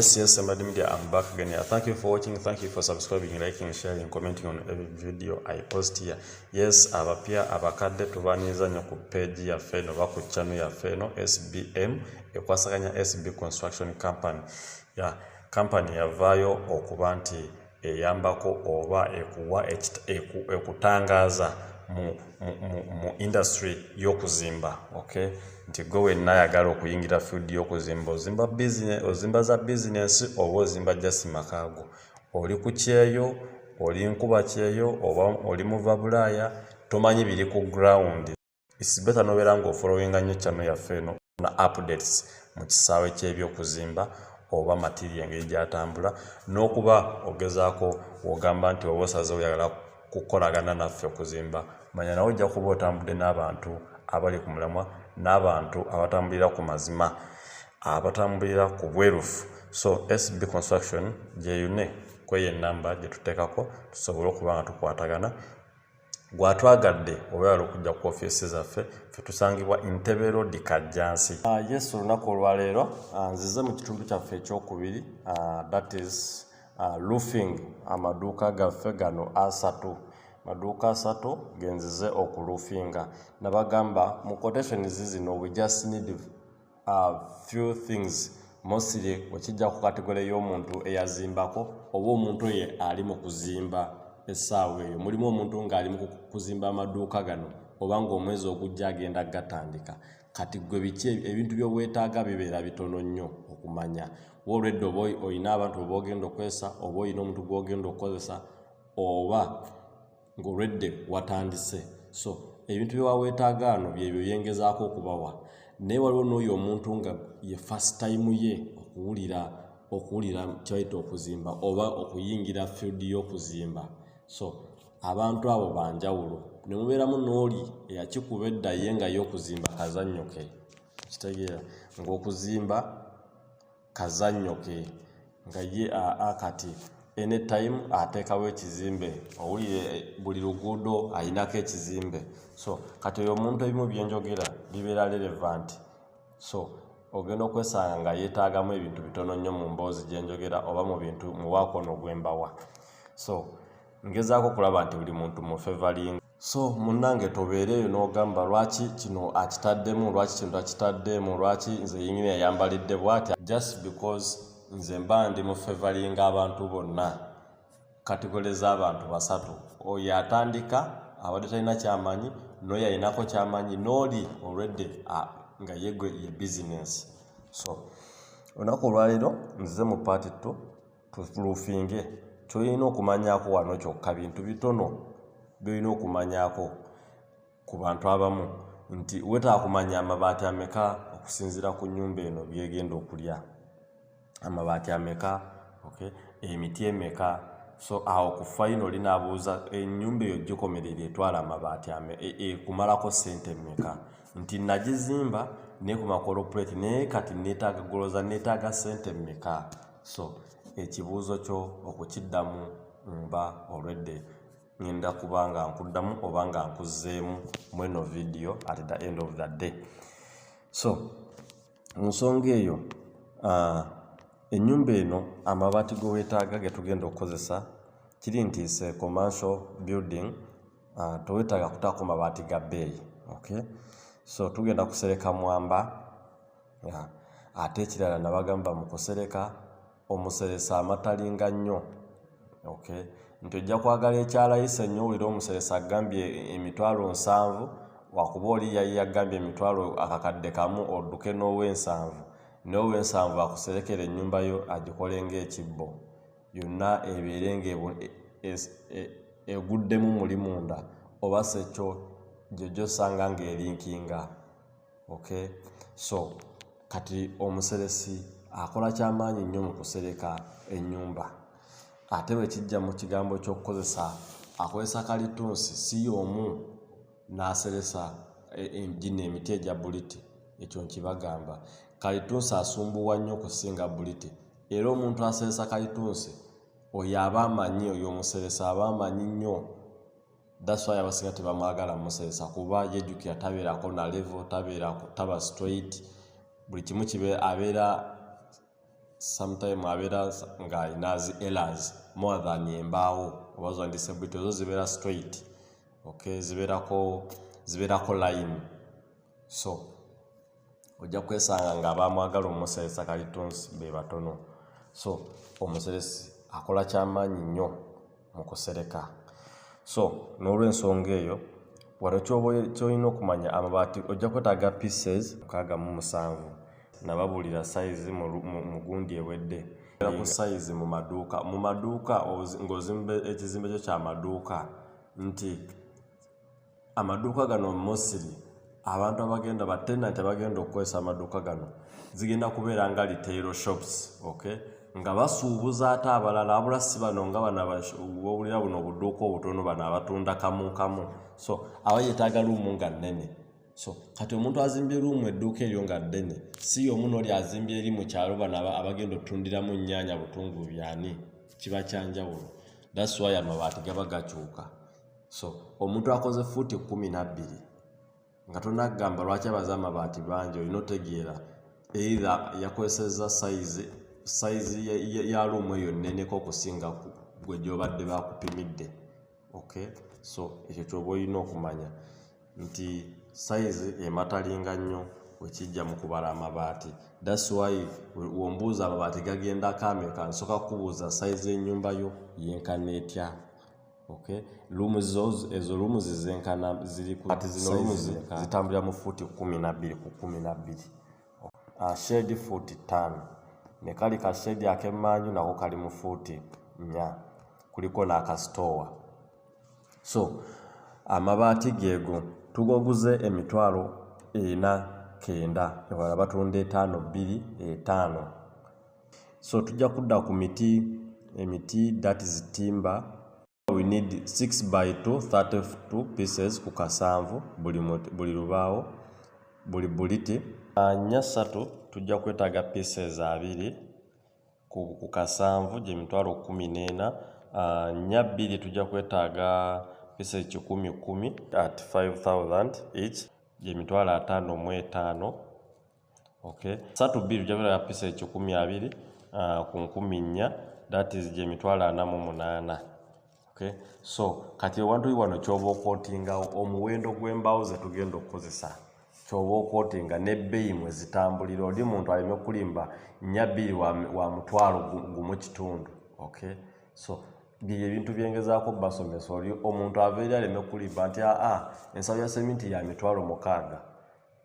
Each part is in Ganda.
Yes, Somebody Media, I'm back again here. Thank you for watching. Thank you for subscribing, liking, sharing, commenting on every video I post here. Yes, abapia abakadde tubaniza nnyo ku page yaffe no ku channel yaffe no SBM ekwasaganya SB Construction Company. Company yavaayo okuba nti eyambako oba ekuwa ekutangaza mu industry y'okuzimba. Okay, nti gwe wenna ayagala okuyingira field y'okuzimba, ozimba business, ozimba za business oba ozimba just makaago, oli ku kyeyo, oli nkuba kyeyo, oba oli muva Bulaaya, tomanyi biri ku ground. It's better nobeera ng'ofollowinga nnyo channel yaffe eno na updates mu kisaawe ky'ebyokuzimba oba material engeri gy'atambula, n'okuba ogezaako ogamba nti oba osaze oyagala kukolagana naffe okuzimba, manya nawe ojja kuba otambudde n'abantu abali ku mulamwa, n'abantu abatambulira ku mazima, abatambulira ku bwerufu. So SB Construction gyeyune kweyo ennamba gye tuteekako tusobole okuba nga tukwatagana. Gwatwagadde obeera okujja ku ofiisi zaffe, ffe tusangibwa Entebbe Road Kajjansi. Yes, olunaku olwaleero nzize mu kitundu kyaffe ekyokubiri, that is roofing amaduuka gaffe gano asatu. Maduuka asatu genzize okuloofinga. Nabagamba mu quotations zino we just need few things, mostly wekijja ku kategole y'omuntu eyazimbako oba omuntu ye ali mu kuzimba essaawa eyo. Mulimu omuntu ng'ali mu kuzimba amaduuka gano oba ng'omwezi ogujja agenda gatandika. Kati gwe biki ebintu by'obwetaaga bibeera bitono nnyo okumanya. Olwedde oba olina abantu b'ogenda okwesa, oba olina omuntu gw'ogenda okukozesa, oba ng'olwedde watandise. So ebintu bye waweetaaga wano byebyo byengezaako okubawa. Naye waliwo n'oyo omuntu nga ye first time ye okuwulira kyayita okuzimba oba okuyingira field y'okuzimba. So abantu abo banjawulo. Ne mubeeramu n'oli eyakikuba edda ye nga y'okuzimba kazannyo ke. Kitegeera ng'okuzimba kazannyo ke nga ye kati anytime ateekawo ekizimbe, owulire buli luguudo ayinako ekizimbe. So kati oyo omuntu ebimu byenjogera bibeera relevant. So ogenda okwesanga nga yeetaagamu ebintu bitono nnyo mu mboozi gyenjogera oba mu bintu mu waakono gwembawa. So ngezaako okulaba nti buli muntu mu favoring. So munnange tobeereeyo n'ogamba lwaki kino akitaddemu, lwaki kino takitaddeemu, lwaki nze yennyini yayambalidde bw'ati. Just because nze mba ndi mu favoring abantu bonna, kategole z'abantu basatu. Oyo atandika abadde talina kyamanyi, n'oyo ayinako kyamanyi, n'oli already nga yegwe ye business. So olunaku olwaleero nzize mu Part.2 tuloofinge. Kyolina okumanyaako wano kyokka bintu bitono byolina okumanyaako ku bantu abamu, nti wetaaga kumanya amabaati ameka okusinziira ku nnyumba eno byegenda okulya, amabaati ameka, okay, emiti emeka. So awo ku final naabuuza ennyumba eyo gikomerera etwala amabaati kumalako ssente mmeka, nti nagizimba ne ku makorporate naye kati neetaaga goloza, neetaaga ssente mmeka. So ekibuuzo kyo okukiddamu mba already ngenda kuba nga nkuddamu oba nga nkuzzeemu mu eno video at the end of the day. So mu nsonga eyo ennyumba eno amabaati ge weetaaga ge tugenda okukozesa kiri nti se commercial building, towetaaga kutaako mabaati ga bbeeyi. Okay, so tugenda kusereka mwamba, ate ekirala nabagamba mu kusereka omuseresa amatalinga nnyo. Okay, nti ojja kwagala ekyalayisa ennyo owulira omuseresa agambye emitwalo 7, wakuba oli yali yagambye emitwalo akakadde kamu odduke n'ow'ensanvu, n'ow'ensanvu akuserekera ennyumba yo agikole ng'ekibbo, yonna ebeere eguddemu muli munda, oba sekyo gyo osanga ng'erinkinga. Okay, so kati omuseresi akola kyamaanyi nnyo mu kusereka ennyumba. Ate bwe kijja mu kigambo ky'okukozesa, akozesa kalitunsi, si y'omu n'aseresa gino emiti egya buliti. Ekyo nkibagamba, kalitunsi asumbuwa nnyo okusinga buliti. Era omuntu aseresa kalitunsi oyo aba amanyi, oyo omuseresa aba amanyi nnyo. That's why abasinga tebamwagala museresa, kuba yejjukira tabeerako na level, taba straight, buli kimu abeera sometimes abeera nga alina errors more than embaawo oba zandise bwito ezo zibeera straight, okay, zibeerako line. So ojja kwesanga nga abamwagala omuseresa kalitunsi be batono. So omuseresi akola kyamaanyi nnyo mu kusereka. So n'olw'ensonga eyo wano ky'olina okumanya amabaati ojja kwetaaga pieces 67 nababuulira size mu gundi ewedde ku size mu maduuka ng'ozimba ekizimbe kyo ky'amaduuka nti amaduuka gano mostly abantu abagenda batenanti abagenda okukozesa amaduuka gano zigenda kubeera nga retail shops, okay, nga basuubuza ate abalala abula si bano nga bano wobulira buno obuduuka obutono bano abatunda kamu. So abayetaaga luumu nga nnene. So kati omuntu azimbye luumu edduuka eryo nga ddene si omu n'oli azimbye eri mu kyalo bano abagenda otundiramu nnyaanya butungulu byani, kiba kyanjawulo. That's why amabaati gaba gakyuka. So omuntu akoze fuuti 12 nga tonagamba lwaki abaza amabaati bangi, olina otegeera either yakozesezza size ya luumu eyo nneneko okusinga gwe gy'obadde bakupimidde, okay. So ekyo ky'oba olina okumanya nti size ematalinga nnyo wekijja mu kubala amabaati. That's why wombuuza amabaati gagenda kameka nsooka kubuuza size y'ennyumba yo yenkana etya, okay. Ezo luumu zizenkana ziri ku ati zino luumu zitambulira mu fuuti 12 ku 12. Shade fuuti 5 ne kali ka shade ak'emmanju nako kali mu fuuti 4, kuliko n'akasitowa. So amabaati geego tugoguze emitwalo 49 ewala batunda 525. So tujja kudda ku emiti that is timber. We need 6x2 32 pieces ku kasanvu buli lubaawo buli buliti. Nnya 3 tujja kwetaaga pieces 2 ku kasanvu gye mitwalo 14. Nnya 2 tujja kwetaaga pieces 10 at 5,000 each gye mitwalo 55. Okay. 3 tujja kwetaaga pieces 12 ku 14 that is gye mitwalo 48. Okay. So kati ewantu wano ky'oba okwotingawo omuwendo gw'embaawo ze tugenda okukozesa, ky'oba okwotinga n'ebbeeyi mwe zitambulira, oli muntu aleme kulimba nnya 2 wa mutwalo gumu kitundu, okay. So bye ebintu byengezaako basomesa oli omuntu aveeri aleme kulimba nti ensawo ya seminti ya mitwalo 6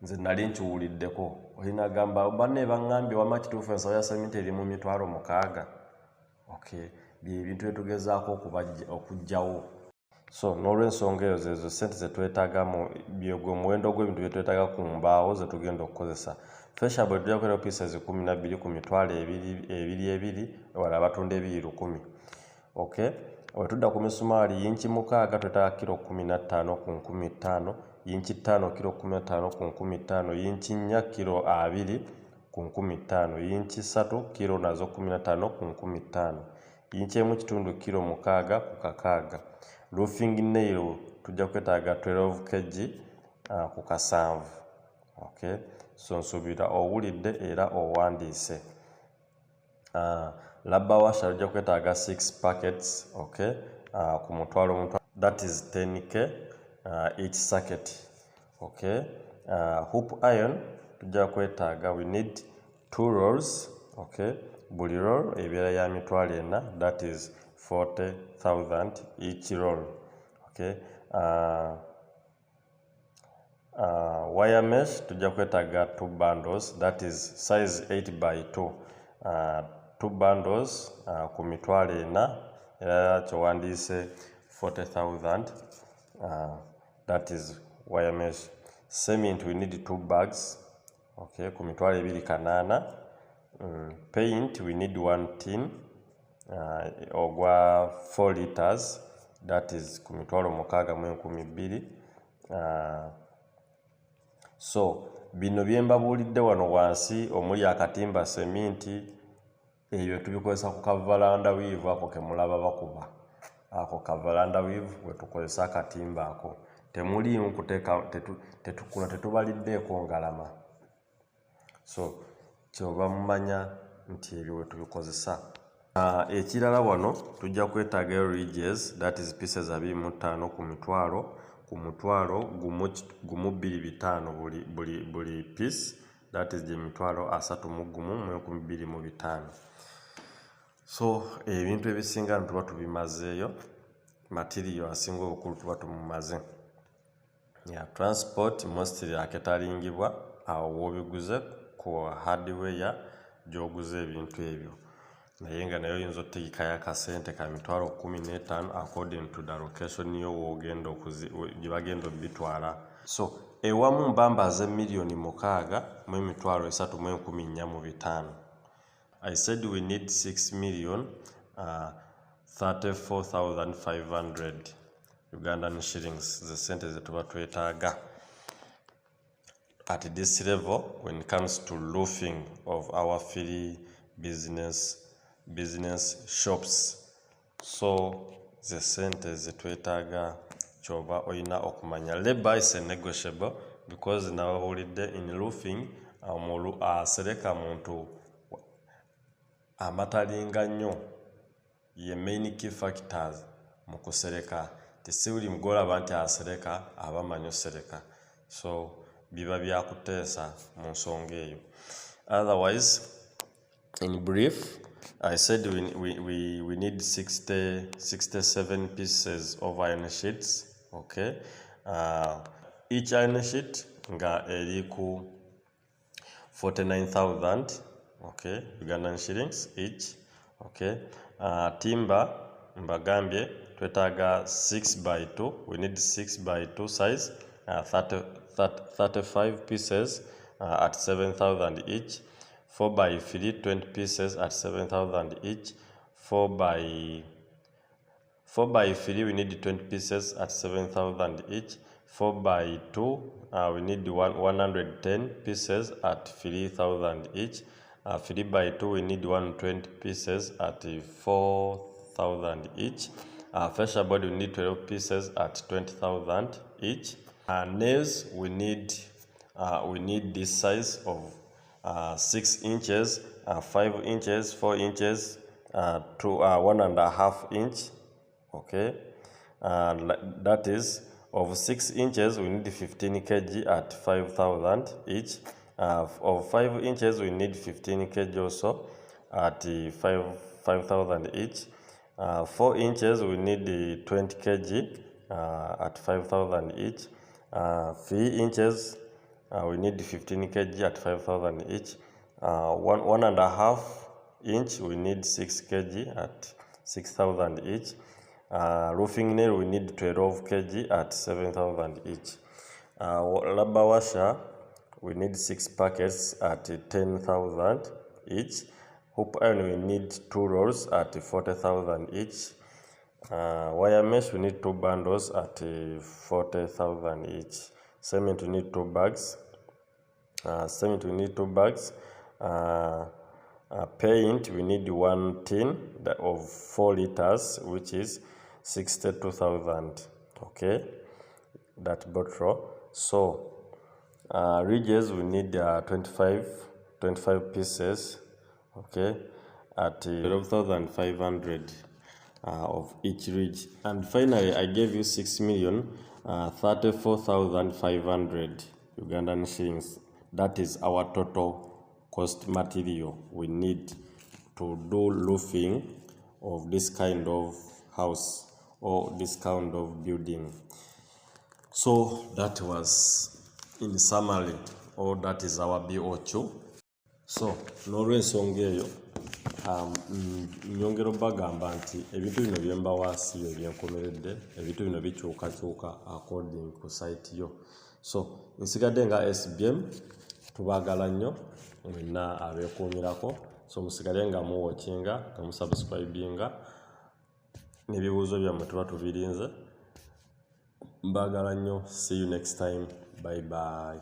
nze nali nkiwuliddeko, olina gamba banne baŋŋambye wama kituufu ensawo ya seminti eri mu mitwalo 6, okay. Bye ebintu byetugezaako okugyawo. So n'olw'ensonga eyo zezo sente zetwetaagamu byegwe omuwendo gw'ebintu byetwetaaga ku mbaawo zetugenda okukozesa. Fesha bwe tujja kukola pieces 12 ku mitwalo 2 wala batunda 1,000. Okay. Wetudda ku misumaali yinchi 6 twetaaga kilo 15 ku 15, yinchi 5 kilo 15 ku 15, yinchi 4 kilo 2 ku 15, yinchi 3 kilo nazo 15 ku 15, yinchi 1 kitundu kilo 6 ku 6. Roofing nail tujja kwetaaga 12 kg ku kasanvu, okay. So nsuubira owulidde era owandiise. Rubber washer tujja kwetaaga 6 packets, okay, ku mutwalo that is 10k each socket, okay. Hoop iron tujja kwetaaga we need 2 rolls, okay. Buli roll ebeera ya mitwalo 4 that is 40,000 each roll, okay. Wire mesh tujja kwetaaga 2 bundles that is size 8x2, 2 bundles ku mitwalo 4 era kyowandiise 40,000, that is wire mesh. Cement we need 2 bags, okay, ku mitwalo 208. Paint we need 1 tin ogwa 4 liters that is ku mitwalo 612. So bino byembabuulidde wano wansi omuli akatimba seminti ebyo tubikozesa ku kavalanda weave ako kemulaba bakuba ako kavalanda weave wetukozesa akatimba ako, temuliimu kuteeka tetubaliddeeko ngalama. So kyoba mumanya nti ebyo we tubikozesa. Ekirala wano tujja kwetaaga ridges, that is pieces 25 ku mutwalo gumu 2.5 buli piece, that is emitwalo 31,225. So ebintu ebisinga tuba tubimazeeyo, material asinga obukulu tuba tumumaze. Transport mostly aketalingibwa awo wobiguze ku hardware gyoguze ebintu ebyo, naye nga nayo oyinza otegekayo akasente ka mitwalo 15 according to the location yo wogenda gye bagenda obitwala. So ewamu mbambaze million 6,345,000. I said we need 6,34,500 Ugandan shillings, the sente ze tuba twetaaga at this level when it comes to roofing of our free business shops. So the sente ze twetaaga choba oyina okumanya. Labor is negotiable because now holiday in roofing asereka muntu amatalinga nnyo ye main key factors mu kusereka. Tesiwuli mugolaba nti asereka abamanyi osereka, so biba byakuteesa mu nsonga eyo. Otherwise, in brief, I said we need 67 pieces of iron sheets. Okay, each iron sheet nga eriku 49,000. Okay, Ugandan shillings each. Okay, timber mbagambye twetaaga 6x2. We need 6x2 size, 35 pieces at 7,000 each. 4x3 20 pieces at 7,000 each. 4x3 we need 20 pieces at 7,000 each. 4x2 we need 110 pieces at 3,000 each. 3x2 we need 120 pieces at 4,000 each. Fascia board we need 12 pieces at 20,000 each. Nails we need this size of 6 inches, 5 inches, 4 inches to 1.5 inch. Okay, that is of 6 inches we need 15 kg at 5,000 each. Of 5 inches we need 15 kg also at 5,000 each. 4 inches we need 20 kg at 5,000 each. 3 inches we need 15 kg at 5,000 each. 1.5 inch we need 6 kg at 6,000 each. Roofing nail we need 12 kg at 7,000 each. Rubber washer we need 6 packets at 10,000 each. Hoop iron we need 2 rolls at 40,000 each. Wire mesh we need 2 bundles at 40,000 each. Cement we need 2 bags. Paint we need 1 tin of 4 liters, which is 62,000. Okay, that bottle. So ridges we need 25 pieces. Okay, at 12,500 of each ridge. And finally I gave you 6,34,500 Ugandan shillings. That is our total cost material we need to do roofing of this kind of house or this kind of building. So that was in summary, or that is our BOQ. So n'olw'ensonga eyo nyongera bagamba nti ebintu bino byemba waasi ebyenkomeredde, ebintu bino bikyukakyuka according ku site yo. So nsigadde nga SBM, tubagala nnyo mwenna abeekuumirako. So musigale nga muwatchinga, nga musubscribinga, n'ebibuuzo byammwe tuba tubirinze. Mbagala nnyo. See you next time. Bye bye.